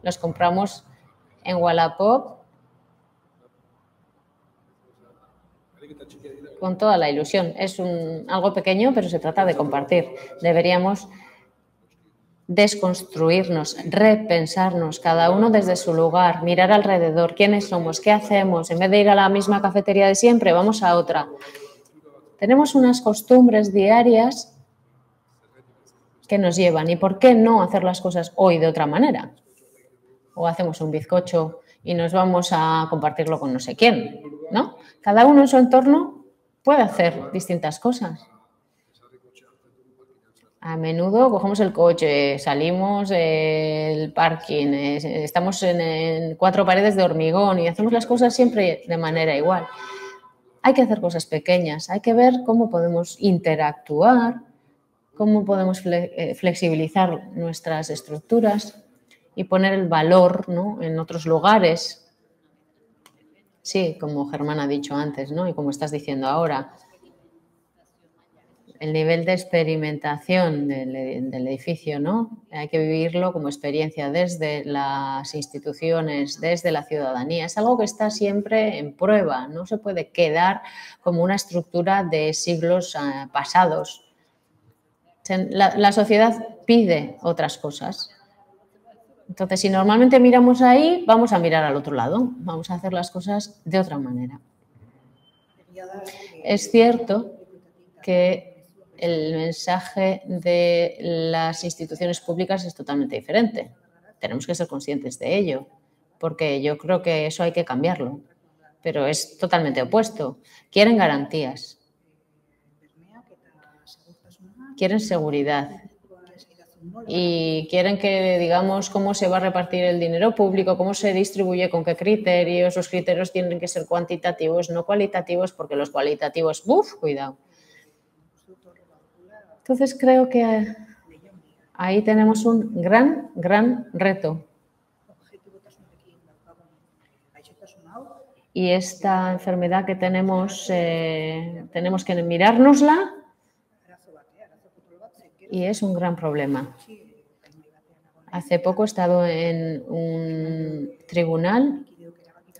Los compramos en Wallapop con toda la ilusión. Es algo pequeño, pero se trata de compartir. Deberíamos desconstruirnos, repensarnos, cada uno desde su lugar, mirar alrededor, quiénes somos, qué hacemos. En vez de ir a la misma cafetería de siempre, vamos a otra. Tenemos unas costumbres diarias que nos llevan. ¿Y por qué no hacer las cosas hoy de otra manera? O hacemos un bizcocho y nos vamos a compartirlo con no sé quién, ¿no? Cada uno en su entorno puede hacer distintas cosas. A menudo cogemos el coche, salimos del parking, estamos en 4 paredes de hormigón y hacemos las cosas siempre de manera igual. Hay que hacer cosas pequeñas, hay que ver cómo podemos interactuar, cómo podemos flexibilizar nuestras estructuras y poner el valor, ¿no?, en otros lugares. Sí, como Germán ha dicho antes, ¿no?, y como estás diciendo ahora. El nivel de experimentación del edificio, ¿no? Hay que vivirlo como experiencia desde las instituciones, desde la ciudadanía. Es algo que está siempre en prueba, no se puede quedar como una estructura de siglos pasados. La sociedad pide otras cosas. Entonces, si normalmente miramos ahí, vamos a mirar al otro lado, vamos a hacer las cosas de otra manera. Es cierto que el mensaje de las instituciones públicas es totalmente diferente. Tenemos que ser conscientes de ello, porque yo creo que eso hay que cambiarlo, pero es totalmente opuesto. Quieren garantías, quieren seguridad y quieren que digamos cómo se va a repartir el dinero público, cómo se distribuye, con qué criterios. Los criterios tienen que ser cuantitativos, no cualitativos, porque los cualitativos, cuidado. Entonces creo que ahí tenemos un gran reto. Y esta enfermedad que tenemos que mirárnosla y es un gran problema. Hace poco he estado en un tribunal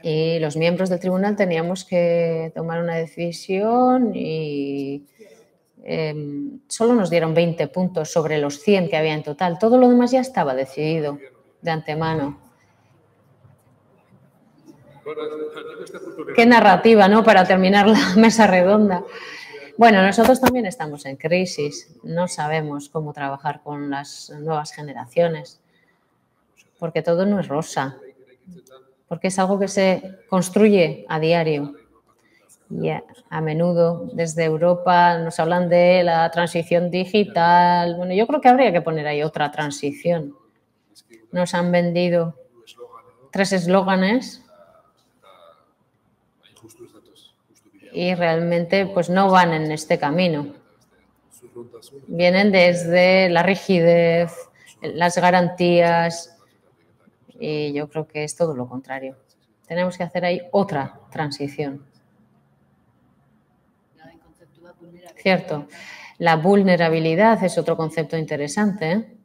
y los miembros del tribunal teníamos que tomar una decisión y solo nos dieron 20 puntos sobre los 100 que había en total. Todo lo demás ya estaba decidido de antemano. Qué narrativa, ¿no?, para terminar la mesa redonda. Bueno, nosotros también estamos en crisis. No sabemos cómo trabajar con las nuevas generaciones, porque todo no es rosa, porque es algo que se construye a diario. Y a menudo desde Europa nos hablan de la transición digital. Bueno, yo creo que habría que poner ahí otra transición. Nos han vendido 3 eslóganes y realmente pues no van en este camino. Vienen desde la rigidez, las garantías y yo creo que es todo lo contrario. Tenemos que hacer ahí otra transición. Cierto. La vulnerabilidad es otro concepto interesante, ¿eh?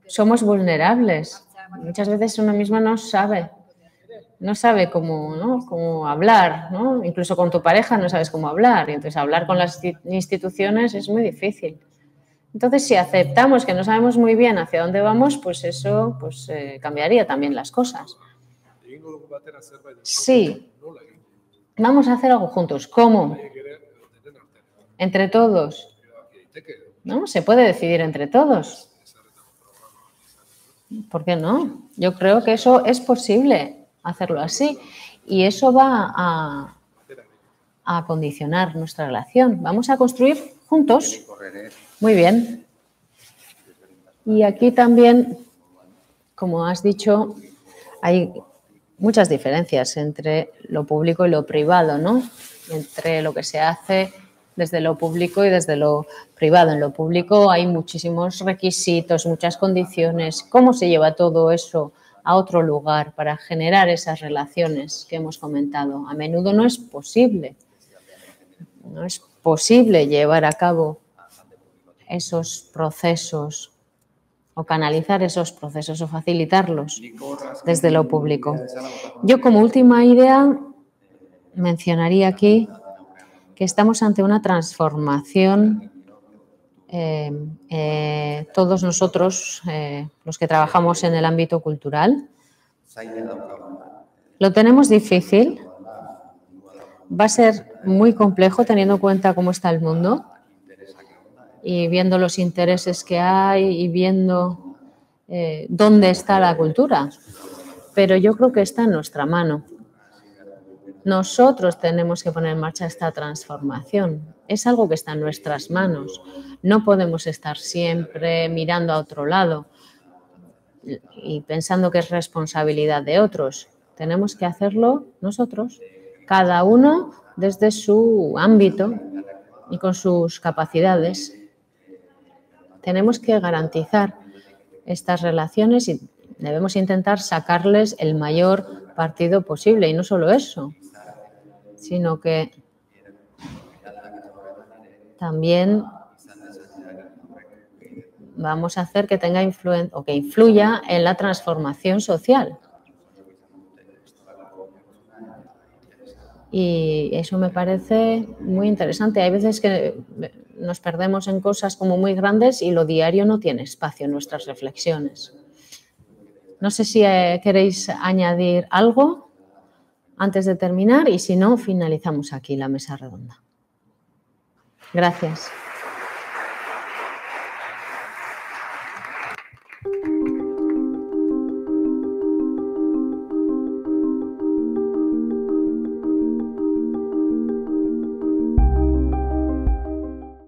Somos vulnerables. Muchas veces uno mismo no sabe cómo, ¿no?, cómo hablar, ¿no? Incluso con tu pareja no sabes cómo hablar, y entonces hablar con las instituciones es muy difícil. Entonces, si aceptamos que no sabemos muy bien hacia dónde vamos, pues eso cambiaría también las cosas. Sí. Vamos a hacer algo juntos. ¿Cómo? Entre todos. ¿No? Se puede decidir entre todos. ¿Por qué no? Yo creo que eso es posible, hacerlo así. Y eso va a condicionar nuestra relación. Vamos a construir juntos. Muy bien. Y aquí también, como has dicho, hay muchas diferencias entre lo público y lo privado, ¿no? Entre lo que se hace desde lo público y desde lo privado. En lo público hay muchísimos requisitos, muchas condiciones. ¿Cómo se lleva todo eso a otro lugar para generar esas relaciones que hemos comentado? A menudo no es posible. No es posible llevar a cabo esos procesos o canalizar esos procesos o facilitarlos desde lo público. Yo, como última idea, mencionaría aquí que estamos ante una transformación, todos nosotros, los que trabajamos en el ámbito cultural, lo tenemos difícil. Va a ser muy complejo teniendo en cuenta cómo está el mundo y viendo los intereses que hay y viendo dónde está la cultura. Pero yo creo que está en nuestra mano. Nosotros tenemos que poner en marcha esta transformación. Es algo que está en nuestras manos. No podemos estar siempre mirando a otro lado y pensando que es responsabilidad de otros. Tenemos que hacerlo nosotros, cada uno desde su ámbito y con sus capacidades. Tenemos que garantizar estas relaciones y debemos intentar sacarles el mayor partido posible. Y no solo eso, sino que también vamos a hacer que tenga influencia o que influya en la transformación social. Y eso me parece muy interesante. Hay veces que nos perdemos en cosas como muy grandes y lo diario no tiene espacio en nuestras reflexiones. No sé si queréis añadir algo antes de terminar y si no, finalizamos aquí la mesa redonda. Gracias.